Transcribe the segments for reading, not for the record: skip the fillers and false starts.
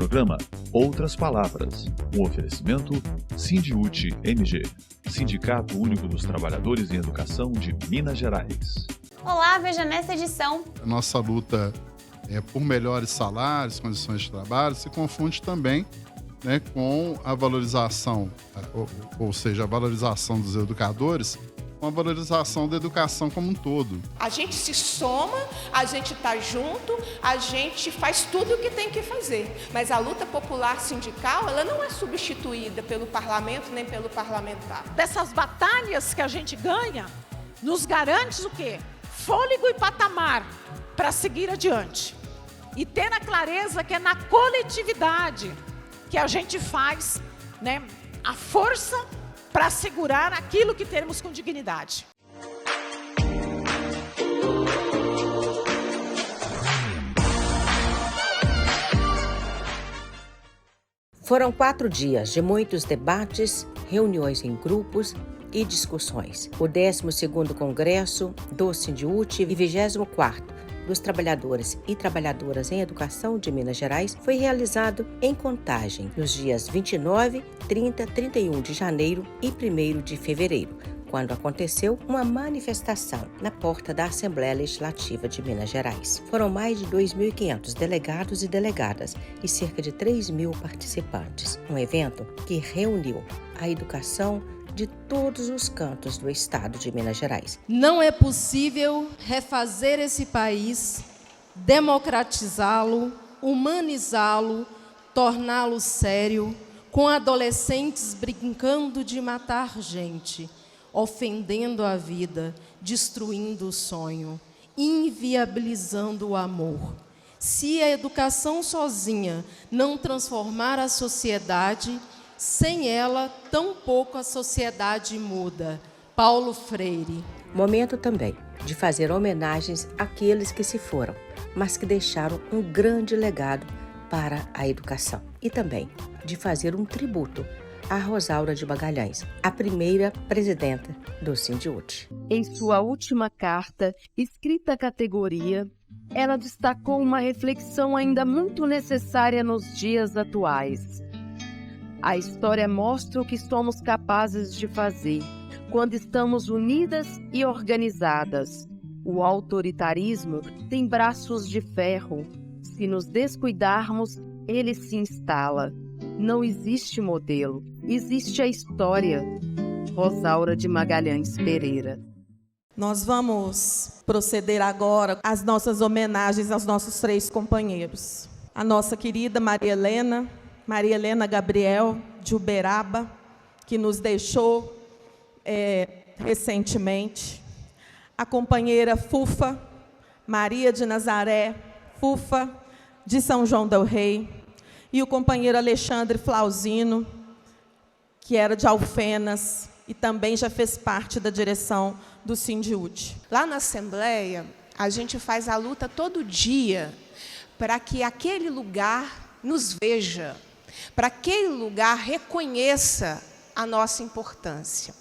programa Outras Palavras, um oferecimento Sindiúti MG, Sindicato Único dos Trabalhadores em Educação de Minas Gerais. Olá, veja nessa edição. A nossa luta por melhores salários, condições de trabalho, se confunde também, com a valorização, ou seja, a valorização dos educadores, com a valorização da educação como um todo. A gente se soma, a gente está junto, a gente faz tudo o que tem que fazer. Mas a luta popular sindical, ela não é substituída pelo parlamento nem pelo parlamentar. Dessas batalhas que a gente ganha, nos garante o quê? Fôlego e patamar para seguir adiante. E ter a clareza que é na coletividade que a gente faz, a força para assegurar aquilo que temos com dignidade. Foram 4 dias de muitos debates, reuniões em grupos e discussões. O 12º Congresso do Sindiúti e 24º dos Trabalhadores e Trabalhadoras em Educação de Minas Gerais foi realizado em Contagem nos dias 29, 30, 31 de janeiro e 1º de fevereiro, quando aconteceu uma manifestação na porta da Assembleia Legislativa de Minas Gerais. Foram mais de 2.500 delegados e delegadas e cerca de 3.000 participantes. Um evento que reuniu a educação de todos os cantos do estado de Minas Gerais. Não é possível refazer esse país, democratizá-lo, humanizá-lo, torná-lo sério, com adolescentes brincando de matar gente, ofendendo a vida, destruindo o sonho, inviabilizando o amor. Se a educação sozinha não transformar a sociedade, sem ela, tampouco a sociedade muda. Paulo Freire. Momento também de fazer homenagens àqueles que se foram, mas que deixaram um grande legado para a educação. E também de fazer um tributo a Rosaura de Magalhães, a primeira presidenta do Sindiúti. Em sua última carta, escrita à categoria, ela destacou uma reflexão ainda muito necessária nos dias atuais. A história mostra o que somos capazes de fazer quando estamos unidas e organizadas. O autoritarismo tem braços de ferro. Se nos descuidarmos, ele se instala. Não existe modelo, existe a história. Rosaura de Magalhães Pereira. Nós vamos proceder agora às nossas homenagens aos nossos 3 companheiros. A nossa querida Maria Helena Gabriel, de Uberaba, que nos deixou recentemente. A companheira Fufa, Maria de Nazaré, Fufa, de São João del Rei. E o companheiro Alexandre Flauzino, que era de Alfenas e também já fez parte da direção do Sindiúti. Lá na Assembleia, a gente faz a luta todo dia para que aquele lugar nos veja, para que aquele lugar reconheça a nossa importância.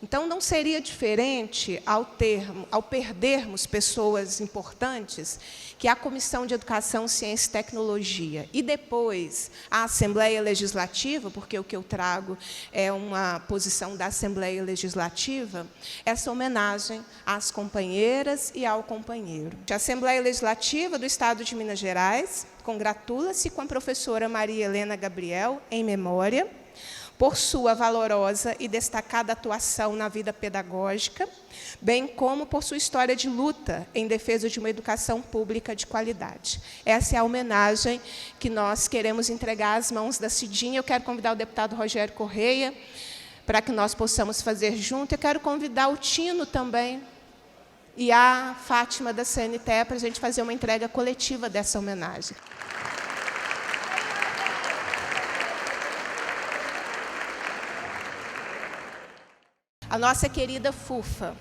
Então, não seria diferente ao perdermos pessoas importantes, que é a Comissão de Educação, Ciência e Tecnologia, e depois a Assembleia Legislativa, porque o que eu trago é uma posição da Assembleia Legislativa, essa homenagem às companheiras e ao companheiro. A Assembleia Legislativa do Estado de Minas Gerais congratula-se com a professora Maria Helena Gabriel, em memória, por sua valorosa e destacada atuação na vida pedagógica, bem como por sua história de luta em defesa de uma educação pública de qualidade. Essa é a homenagem que nós queremos entregar às mãos da Cidinha. Eu quero convidar o deputado Rogério Correia para que nós possamos fazer junto. Eu quero convidar o Tino também e a Fátima da CNTE para a gente fazer uma entrega coletiva dessa homenagem. A nossa querida Fufa,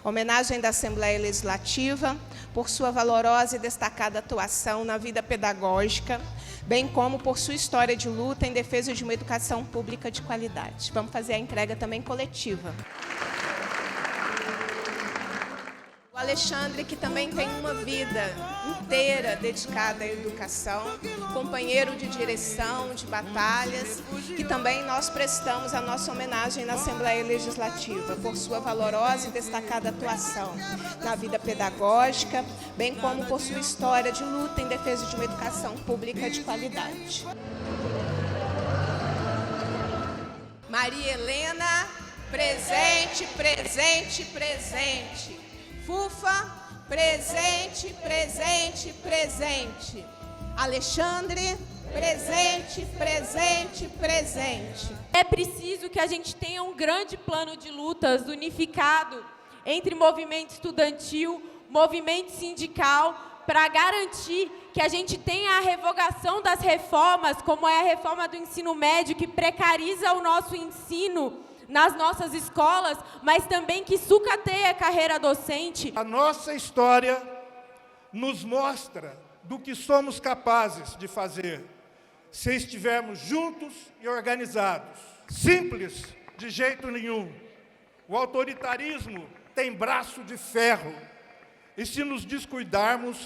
homenagem da Assembleia Legislativa por sua valorosa e destacada atuação na vida pedagógica, bem como por sua história de luta em defesa de uma educação pública de qualidade. Vamos fazer a entrega também coletiva. O Alexandre, que também tem uma vida inteira dedicada à educação, companheiro de direção, de batalhas, que também nós prestamos a nossa homenagem na Assembleia Legislativa por sua valorosa e destacada atuação na vida pedagógica, bem como por sua história de luta em defesa de uma educação pública de qualidade. Maria Helena, presente, presente, presente. Fufa, presente, presente, presente. Alexandre, presente, presente, presente. É preciso que a gente tenha um grande plano de lutas unificado entre movimento estudantil, movimento sindical, para garantir que a gente tenha a revogação das reformas, como é a reforma do ensino médio, que precariza o nosso ensino nas nossas escolas, mas também que sucateia a carreira docente. A nossa história nos mostra do que somos capazes de fazer se estivermos juntos e organizados. Simples, de jeito nenhum. O autoritarismo tem braço de ferro. E se nos descuidarmos,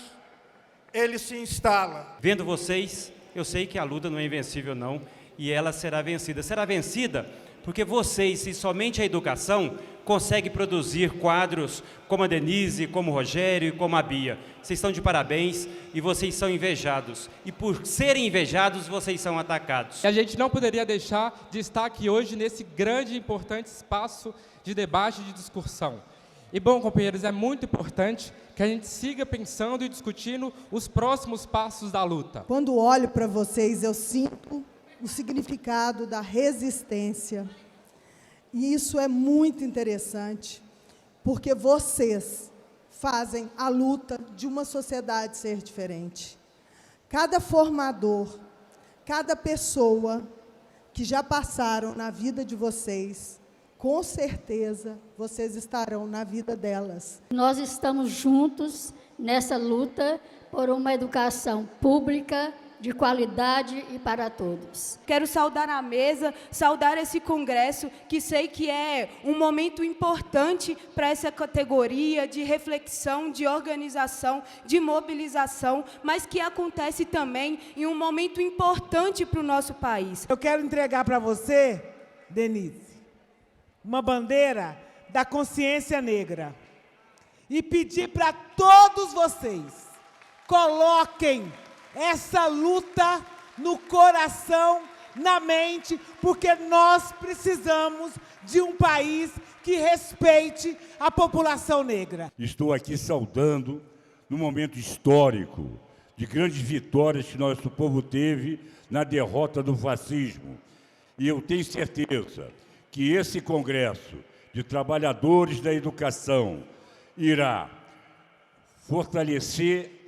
ele se instala. Vendo vocês, eu sei que a luta não é invencível não, e ela será vencida. Será vencida porque vocês, e somente a educação, consegue produzir quadros como a Denise, como o Rogério e como a Bia. Vocês estão de parabéns e vocês são invejados. E por serem invejados, vocês são atacados. E a gente não poderia deixar de estar aqui hoje nesse grande e importante espaço de debate e de discussão. E, bom, companheiros, é muito importante que a gente siga pensando e discutindo os próximos passos da luta. Quando olho para vocês, eu sinto o significado da resistência. E isso é muito interessante, porque vocês fazem a luta de uma sociedade ser diferente. Cada formador, cada pessoa que já passaram na vida de vocês, com certeza, vocês estarão na vida delas. Nós estamos juntos nessa luta por uma educação pública, de qualidade e para todos. Quero saudar a mesa, saudar esse congresso, que sei que é um momento importante para essa categoria de reflexão, de organização, de mobilização, mas que acontece também em um momento importante para o nosso país. Eu quero entregar para você, Denise, uma bandeira da consciência negra e pedir para todos vocês, coloquem essa luta no coração, na mente, porque nós precisamos de um país que respeite a população negra. Estou aqui saudando, num momento histórico, de grandes vitórias que nosso povo teve na derrota do fascismo. E eu tenho certeza que esse Congresso de Trabalhadores da Educação irá fortalecer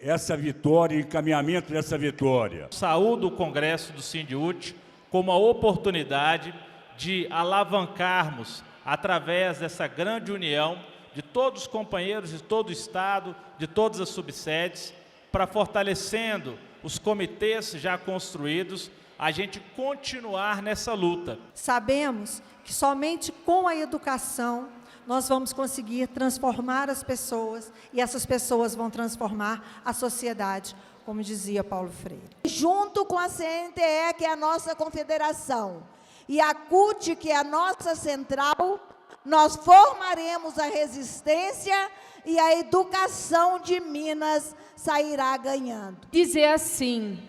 essa vitória, o encaminhamento dessa vitória. Saúdo o Congresso do Sindiúti como a oportunidade de alavancarmos, através dessa grande união de todos os companheiros de todo o Estado, de todas as subsedes, para fortalecendo os comitês já construídos, a gente continuar nessa luta. Sabemos que somente com a educação nós vamos conseguir transformar as pessoas e essas pessoas vão transformar a sociedade, como dizia Paulo Freire. Junto com a CNTE, que é a nossa confederação, e a CUT, que é a nossa central, nós formaremos a resistência e a educação de Minas sairá ganhando. Dizer assim,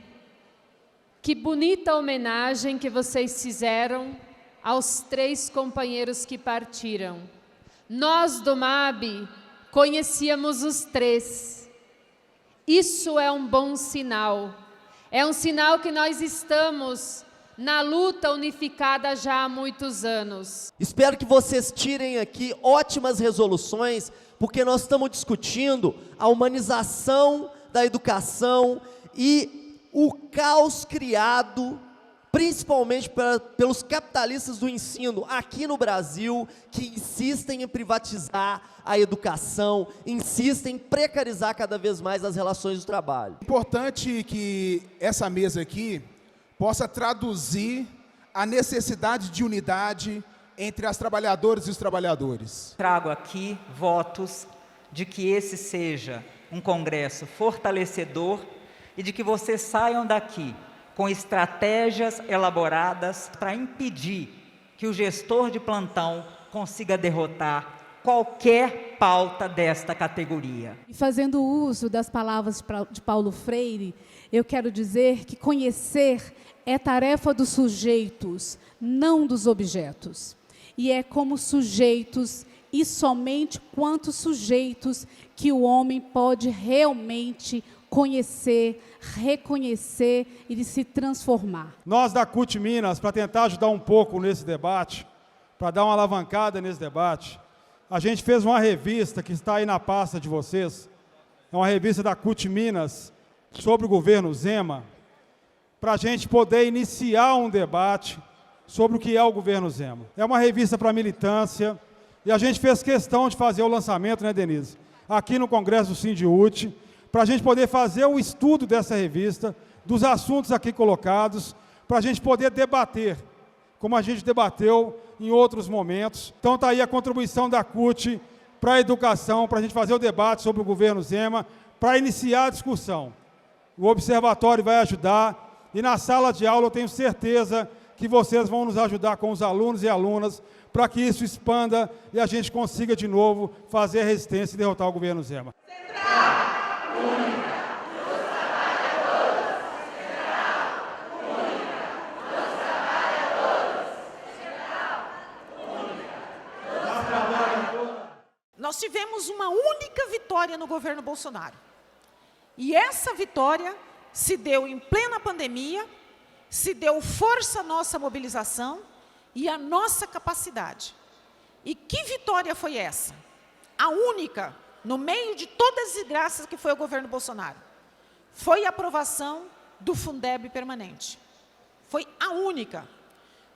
que bonita homenagem que vocês fizeram aos 3 companheiros que partiram. Nós do MAB conhecíamos os 3. Isso é um bom sinal. É um sinal que nós estamos na luta unificada já há muitos anos. Espero que vocês tirem aqui ótimas resoluções, porque nós estamos discutindo a humanização da educação e o caos criado principalmente pelos capitalistas do ensino aqui no Brasil, que insistem em privatizar a educação, insistem em precarizar cada vez mais as relações de trabalho. Importante que essa mesa aqui possa traduzir a necessidade de unidade entre as trabalhadoras e os trabalhadores. Trago aqui votos de que esse seja um congresso fortalecedor e de que vocês saiam daqui com estratégias elaboradas para impedir que o gestor de plantão consiga derrotar qualquer pauta desta categoria. E fazendo uso das palavras de Paulo Freire, eu quero dizer que conhecer é tarefa dos sujeitos, não dos objetos. E é como sujeitos e somente quanto sujeitos que o homem pode realmente conhecer, reconhecer e se transformar. Nós da CUT Minas, para tentar ajudar um pouco nesse debate, para dar uma alavancada nesse debate, a gente fez uma revista que está aí na pasta de vocês, é uma revista da CUT Minas sobre o governo Zema, para a gente poder iniciar um debate sobre o que é o governo Zema. É uma revista para militância, e a gente fez questão de fazer o lançamento, né, Denise, aqui no Congresso do Sindiúti, para a gente poder fazer o estudo dessa revista, dos assuntos aqui colocados, para a gente poder debater, como a gente debateu em outros momentos. Então está aí a contribuição da CUT para a educação, para a gente fazer o debate sobre o governo Zema, para iniciar a discussão. O observatório vai ajudar, e na sala de aula eu tenho certeza que vocês vão nos ajudar com os alunos e alunas, para que isso expanda e a gente consiga de novo fazer a resistência e derrotar o governo Zema. Nós tivemos uma única vitória no governo Bolsonaro. E essa vitória se deu em plena pandemia, se deu força à nossa mobilização e à nossa capacidade. E que vitória foi essa? A única, no meio de todas as desgraças que foi o governo Bolsonaro, foi a aprovação do Fundeb permanente. Foi a única.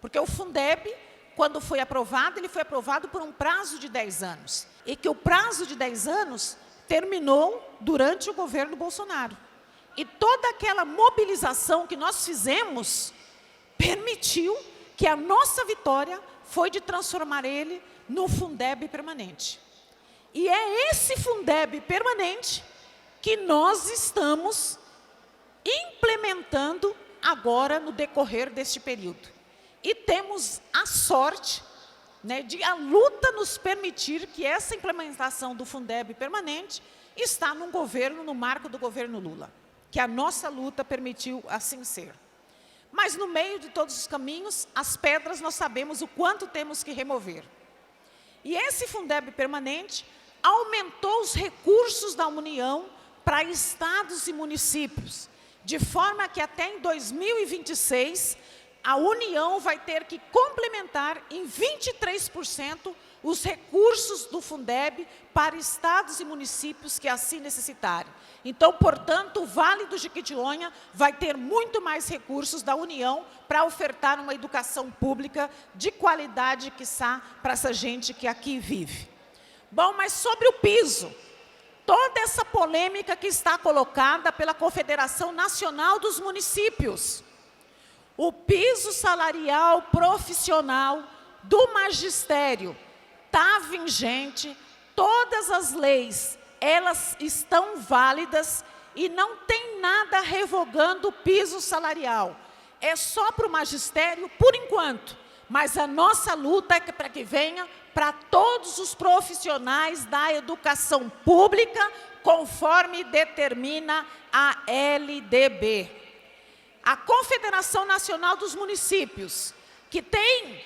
Porque o Fundeb, quando foi aprovado, ele foi aprovado por um prazo de 10 anos. E que o prazo de 10 anos terminou durante o governo Bolsonaro. E toda aquela mobilização que nós fizemos permitiu que a nossa vitória foi de transformar ele no Fundeb permanente. E é esse Fundeb permanente que nós estamos implementando agora no decorrer deste período. E temos a sorte, né, de a luta nos permitir que essa implementação do Fundeb permanente está no governo, no marco do governo Lula, que a nossa luta permitiu assim ser. Mas no meio de todos os caminhos, as pedras nós sabemos o quanto temos que remover. E esse Fundeb permanente aumentou os recursos da União para estados e municípios, de forma que até em 2026, a União vai ter que complementar em 23% os recursos do Fundeb para estados e municípios que assim necessitarem. Então, portanto, o Vale do Jequitinhonha vai ter muito mais recursos da União para ofertar uma educação pública de qualidade, quiçá, para essa gente que aqui vive. Bom, mas sobre o piso, toda essa polêmica que está colocada pela Confederação Nacional dos Municípios, o piso salarial profissional do magistério está vigente, todas as leis, elas estão válidas e não tem nada revogando o piso salarial. É só para o magistério, por enquanto, mas a nossa luta é para que venha para todos os profissionais da educação pública, conforme determina a LDB. A Confederação Nacional dos Municípios, que tem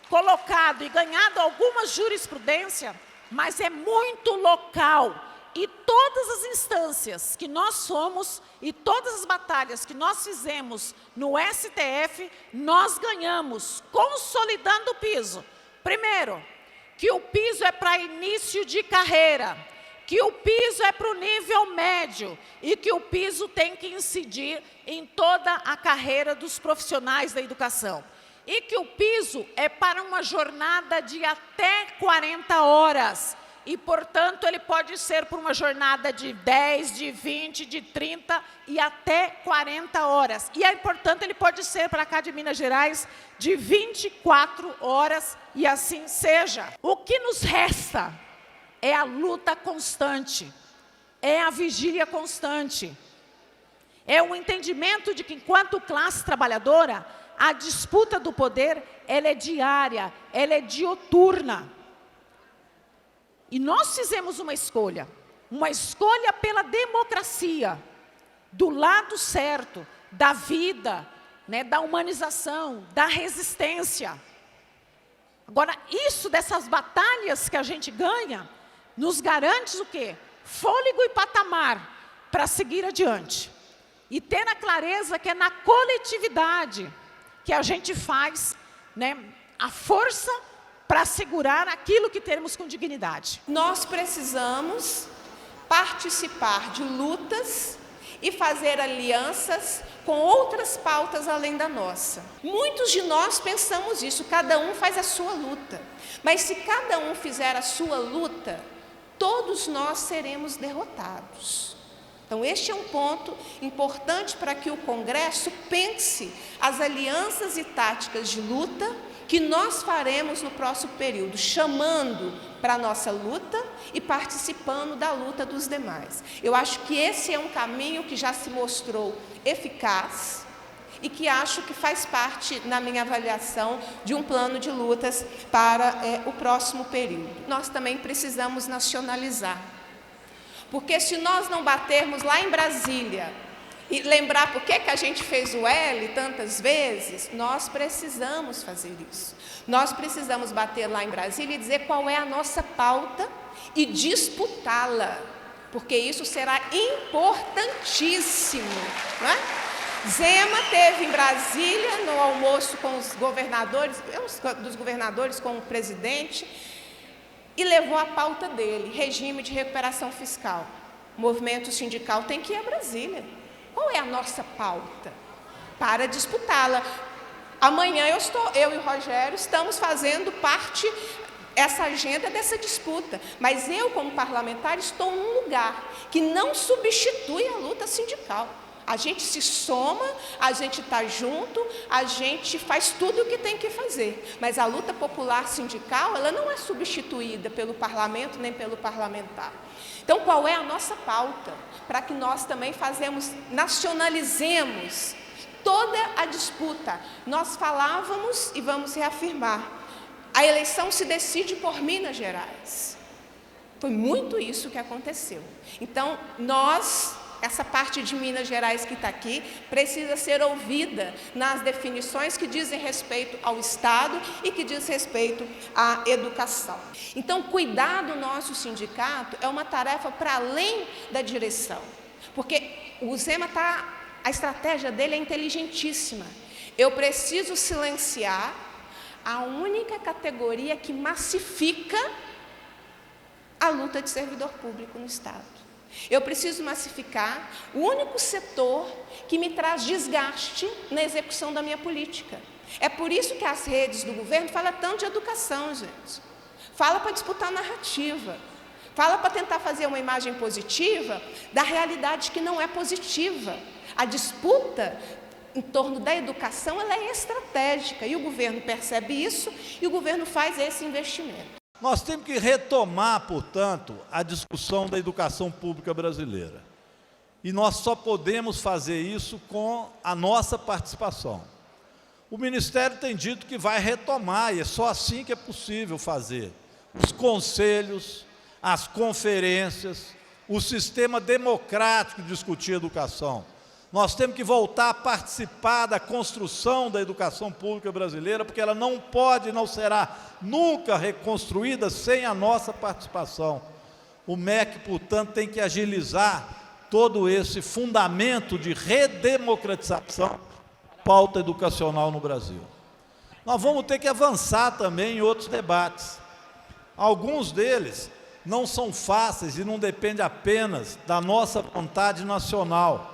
colocado e ganhado alguma jurisprudência, mas é muito local. E todas as instâncias que nós somos e todas as batalhas que nós fizemos no STF, nós ganhamos, consolidando o piso. Primeiro, que o piso é para início de carreira, que o piso é para o nível médio e que o piso tem que incidir em toda a carreira dos profissionais da educação. E que o piso é para uma jornada de até 40 horas. E, portanto, ele pode ser por uma jornada de 10, de 20, de 30 e até 40 horas. E, portanto, ele pode ser, para cá de Minas Gerais, de 24 horas e assim seja. O que nos resta é a luta constante, é a vigília constante. É o entendimento de que, enquanto classe trabalhadora, a disputa do poder, ela é diária, ela é dioturna. E nós fizemos uma escolha pela democracia, do lado certo, da vida, né, da humanização, da resistência. Agora, isso dessas batalhas que a gente ganha, nos garante o quê? Fôlego e patamar para seguir adiante. E ter a clareza que é na coletividade que a gente faz, né, a força para assegurar aquilo que temos com dignidade. Nós precisamos participar de lutas e fazer alianças com outras pautas além da nossa. Muitos de nós pensamos isso, cada um faz a sua luta. Mas se cada um fizer a sua luta, todos nós seremos derrotados. Então, este é um ponto importante para que o Congresso pense as alianças e táticas de luta que nós faremos no próximo período, chamando para a nossa luta e participando da luta dos demais. Eu acho que esse é um caminho que já se mostrou eficaz e que acho que faz parte, na minha avaliação, de um plano de lutas para o próximo período. Nós também precisamos nacionalizar. Porque se nós não batermos lá em Brasília e lembrar por que a gente fez o L tantas vezes, nós precisamos fazer isso. Nós precisamos bater lá em Brasília e dizer qual é a nossa pauta e disputá-la, porque isso será importantíssimo, não é? Zema teve em Brasília, no almoço com os governadores, dos governadores com o presidente, e levou a pauta dele, regime de recuperação fiscal. O movimento sindical tem que ir a Brasília. Qual é a nossa pauta? Para disputá-la. Amanhã eu e o Rogério estamos fazendo parte essa agenda dessa disputa. Mas eu, como parlamentar, estou num lugar que não substitui a luta sindical. A gente se soma, a gente está junto, a gente faz tudo o que tem que fazer. Mas a luta popular sindical, ela não é substituída pelo parlamento nem pelo parlamentar. Então, qual é a nossa pauta? Para que nós também nacionalizemos toda a disputa. Nós falávamos e vamos reafirmar. A eleição se decide por Minas Gerais. Foi muito isso que aconteceu. Então, essa parte de Minas Gerais que está aqui, precisa ser ouvida nas definições que dizem respeito ao Estado e que diz respeito à educação. Então, cuidar do nosso sindicato é uma tarefa para além da direção, porque o Zema a estratégia dele é inteligentíssima. Eu preciso silenciar a única categoria que massifica a luta de servidor público no Estado. Eu preciso massificar o único setor que me traz desgaste na execução da minha política. É por isso que as redes do governo falam tanto de educação, gente. Fala para disputar narrativa. Fala para tentar fazer uma imagem positiva da realidade que não é positiva. A disputa em torno da educação, ela é estratégica. E o governo percebe isso e o governo faz esse investimento. Nós temos que retomar, portanto, a discussão da educação pública brasileira. E nós só podemos fazer isso com a nossa participação. O Ministério tem dito que vai retomar, e é só assim que é possível fazer. Os conselhos, as conferências, o sistema democrático de discutir educação. Nós temos que voltar a participar da construção da educação pública brasileira, porque ela não pode, não será nunca reconstruída sem a nossa participação. O MEC, portanto, tem que agilizar todo esse fundamento de redemocratização da pauta educacional no Brasil. Nós vamos ter que avançar também em outros debates. Alguns deles não são fáceis e não dependem apenas da nossa vontade nacional.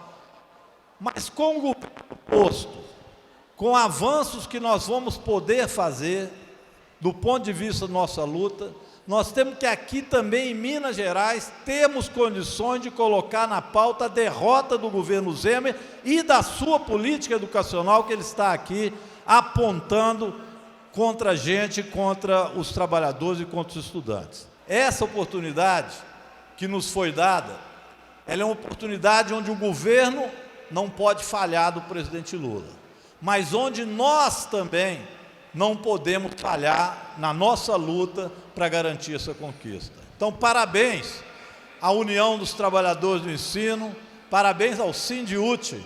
Mas com o governo posto, com avanços que nós vamos poder fazer, do ponto de vista da nossa luta, nós temos que aqui também em Minas Gerais, temos condições de colocar na pauta a derrota do governo Zema e da sua política educacional que ele está aqui apontando contra a gente, contra os trabalhadores e contra os estudantes. Essa oportunidade que nos foi dada, ela é uma oportunidade onde o governo não pode falhar do presidente Lula, mas onde nós também não podemos falhar na nossa luta para garantir essa conquista. Então, parabéns à União dos Trabalhadores do Ensino, parabéns ao Sindiúti,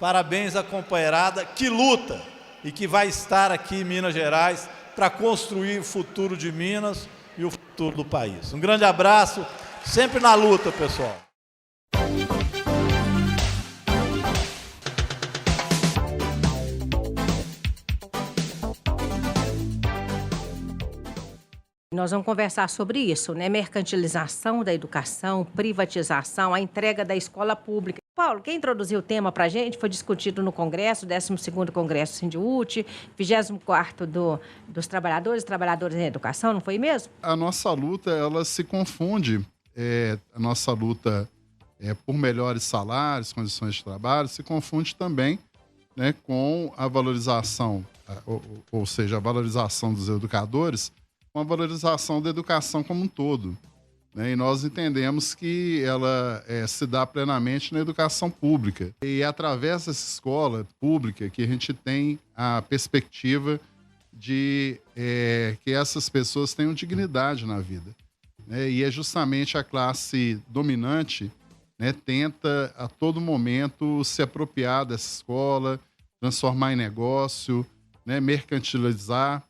parabéns à companheirada que luta e que vai estar aqui em Minas Gerais para construir o futuro de Minas e o futuro do país. Um grande abraço, sempre na luta, pessoal. Nós vamos conversar sobre isso, né? Mercantilização da educação, privatização, a entrega da escola pública. Paulo, quem introduziu o tema para a gente foi discutido no Congresso, 12º Congresso Sindiúti, 24º dos trabalhadores em educação, não foi mesmo? A nossa luta, ela se confunde, a nossa luta por melhores salários, condições de trabalho, se confunde também, né, com a valorização, ou seja, a valorização dos educadores, com a valorização da educação como um todo, né? E nós entendemos que ela se dá plenamente na educação pública. E é através dessa escola pública que a gente tem a perspectiva de que essas pessoas tenham dignidade na vida, né? E é justamente a classe dominante, né, tenta a todo momento se apropriar dessa escola, transformar em negócio, né, mercantilizar,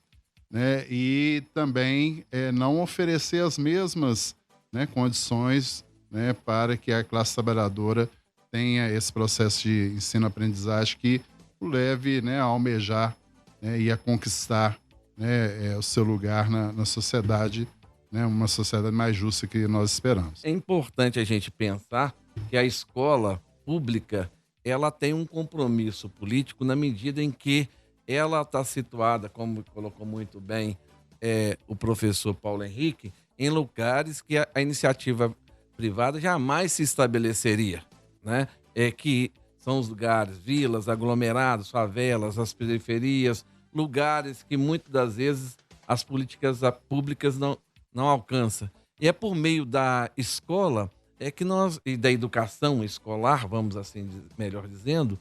né, e também não oferecer as mesmas, né, condições, né, para que a classe trabalhadora tenha esse processo de ensino-aprendizagem que o leve, né, a almejar, né, e a conquistar, né, o seu lugar na sociedade, né, uma sociedade mais justa que nós esperamos. É importante a gente pensar que a escola pública ela tem um compromisso político na medida em que ela está situada, como colocou muito bem o professor Paulo Henrique, em lugares que a iniciativa privada jamais se estabeleceria, né? Que são os lugares, vilas, aglomerados, favelas, as periferias, lugares que muitas das vezes as políticas públicas não alcançam. E é por meio da escola e da educação escolar, vamos assim, melhor dizendo,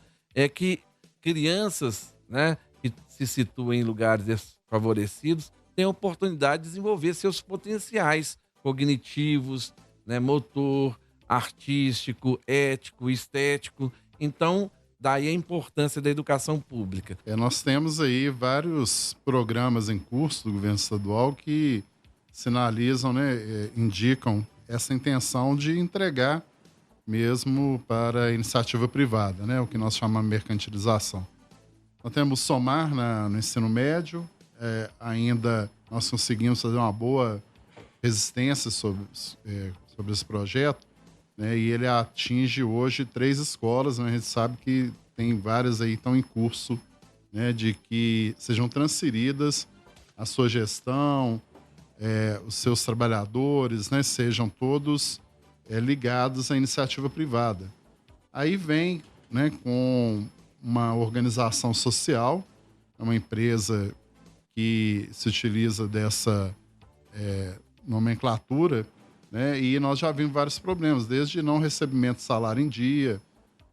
que crianças, né, que se situam em lugares desfavorecidos, têm a oportunidade de desenvolver seus potenciais cognitivos, né, motor, artístico, ético, estético. Então, daí a importância da educação pública. Nós temos aí vários programas em curso do governo estadual que sinalizam, né, indicam essa intenção de entregar mesmo para a iniciativa privada, né, o que nós chamamos de mercantilização. Nós temos Somar no ensino médio, ainda nós conseguimos fazer uma boa resistência sobre esse projeto, né, e ele atinge hoje 3 escolas, mas a gente sabe que tem várias aí que estão em curso, né, de que sejam transferidas a sua gestão, os seus trabalhadores, né, sejam todos ligados à iniciativa privada. Aí vem, né, com uma organização social, uma empresa que se utiliza dessa nomenclatura, né, e nós já vimos vários problemas, desde não recebimento de salário em dia,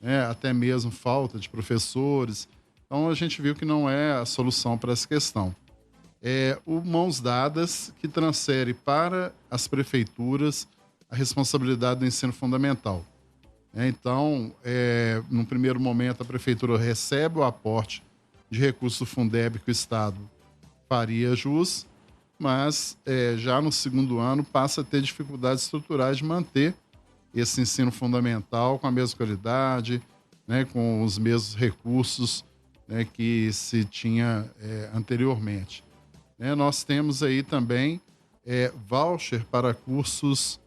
né, até mesmo falta de professores. Então a gente viu que não é a solução para essa questão. O Mãos Dadas, que transfere para as prefeituras a responsabilidade do ensino fundamental. Então, no primeiro momento, a prefeitura recebe o aporte de recursos do Fundeb que o Estado faria jus, mas já no segundo ano passa a ter dificuldades estruturais de manter esse ensino fundamental com a mesma qualidade, né, com os mesmos recursos, né, que se tinha anteriormente. Nós temos aí também voucher para cursos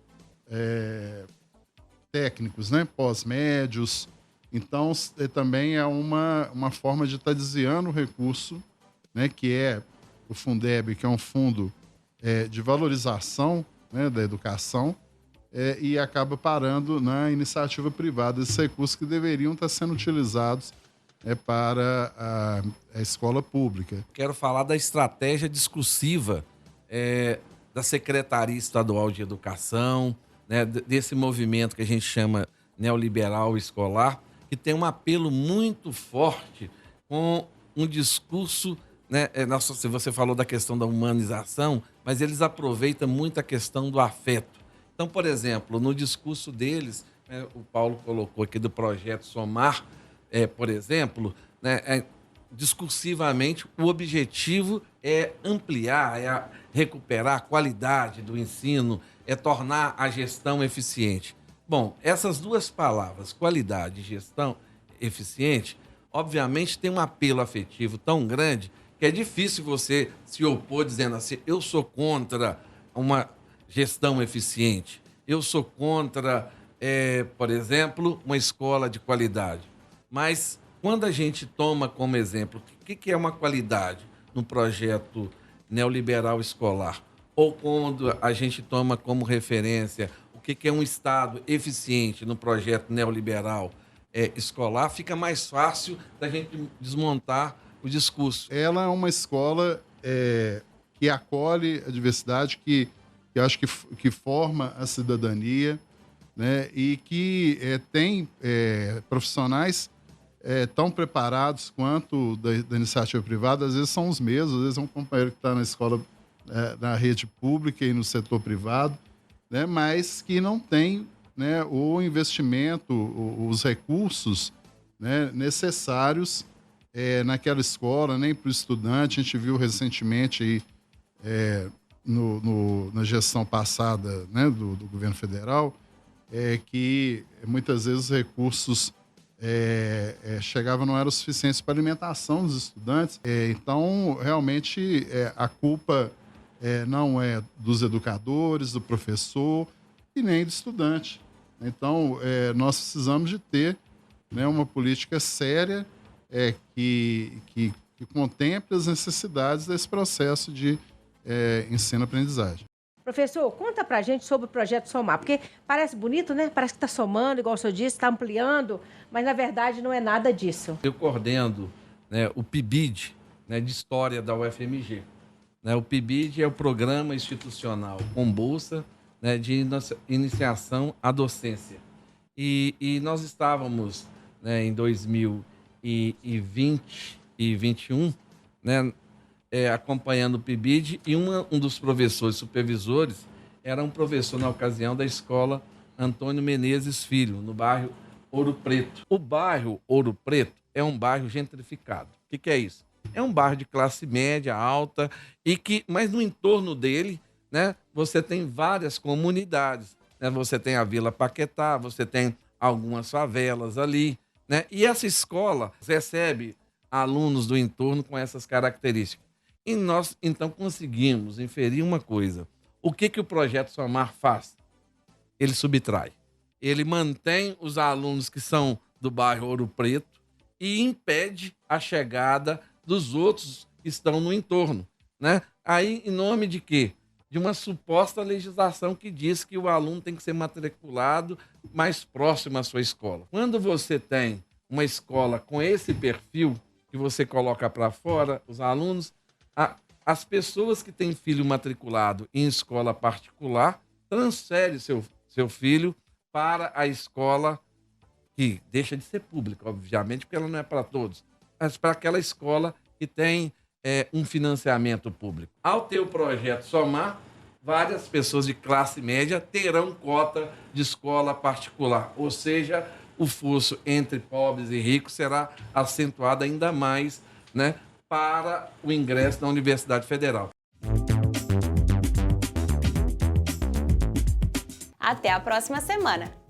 técnicos, né, pós-médios. Então, também é uma forma de estar desviando o recurso, né, que é o Fundeb, que é um fundo de valorização, né, da educação, e acaba parando na iniciativa privada esses recursos que deveriam estar sendo utilizados para a escola pública. Quero falar da estratégia discursiva da Secretaria Estadual de Educação, né, desse movimento que a gente chama neoliberal escolar, que tem um apelo muito forte com um discurso, né, se você falou da questão da humanização, mas eles aproveitam muito a questão do afeto. Então, por exemplo, no discurso deles, o Paulo colocou aqui do projeto Somar, por exemplo, né, discursivamente, o objetivo é ampliar, é recuperar a qualidade do ensino, é tornar a gestão eficiente. Bom, essas duas palavras, qualidade e gestão eficiente, obviamente tem um apelo afetivo tão grande que é difícil você se opor dizendo assim, eu sou contra uma gestão eficiente, eu sou contra, por exemplo, uma escola de qualidade. Mas quando a gente toma como exemplo o que é uma qualidade no projeto neoliberal escolar, ou quando a gente toma como referência o que é um Estado eficiente no projeto neoliberal escolar, fica mais fácil da gente desmontar o discurso. Ela é uma escola que acolhe a diversidade, que eu acho que forma a cidadania, né, e que tem profissionais tão preparados quanto da iniciativa privada. Às vezes são os mesmos, às vezes é um companheiro que está na escola, na rede pública e no setor privado, né, mas que não tem, né, o investimento, os recursos, né, necessários naquela escola, nem para o estudante. A gente viu recentemente aí, na gestão passada, né, do governo federal, que muitas vezes os recursos chegavam, não eram suficientes para a alimentação dos estudantes. Então, realmente, a culpa não é dos educadores, do professor e nem do estudante. Então, nós precisamos de ter, né, uma política séria que contemple as necessidades desse processo de ensino-aprendizagem. Professor, conta pra gente sobre o projeto Somar, porque parece bonito, né? Parece que está somando, igual o senhor disse, está ampliando, mas na verdade não é nada disso. Eu coordeno, né, o PIBID, né, de História da UFMG. Né, o PIBID é o Programa Institucional com Bolsa, né, de Iniciação à Docência. E nós estávamos, né, em 2020 e 2021, né, acompanhando o PIBID, e um dos professores supervisores era um professor, na ocasião, da escola Antônio Menezes Filho, no bairro Ouro Preto. O bairro Ouro Preto é um bairro gentrificado. O que é isso? É um bairro de classe média, alta, mas no entorno dele, né, você tem várias comunidades. Né? Você tem a Vila Paquetá, você tem algumas favelas ali, né? E essa escola recebe alunos do entorno com essas características. E nós, então, conseguimos inferir uma coisa. O que o projeto Somar faz? Ele subtrai. Ele mantém os alunos que são do bairro Ouro Preto e impede a chegada dos outros que estão no entorno, né? Aí, em nome de quê? De uma suposta legislação que diz que o aluno tem que ser matriculado mais próximo à sua escola. Quando você tem uma escola com esse perfil, que você coloca para fora os alunos, as pessoas que têm filho matriculado em escola particular transferem seu filho para a escola que deixa de ser pública, obviamente, porque ela não é para todos, mas para aquela escola que tem um financiamento público. Ao ter o projeto Somar, várias pessoas de classe média terão cota de escola particular, ou seja, o fosso entre pobres e ricos será acentuado ainda mais, né, para o ingresso na Universidade Federal. Até a próxima semana!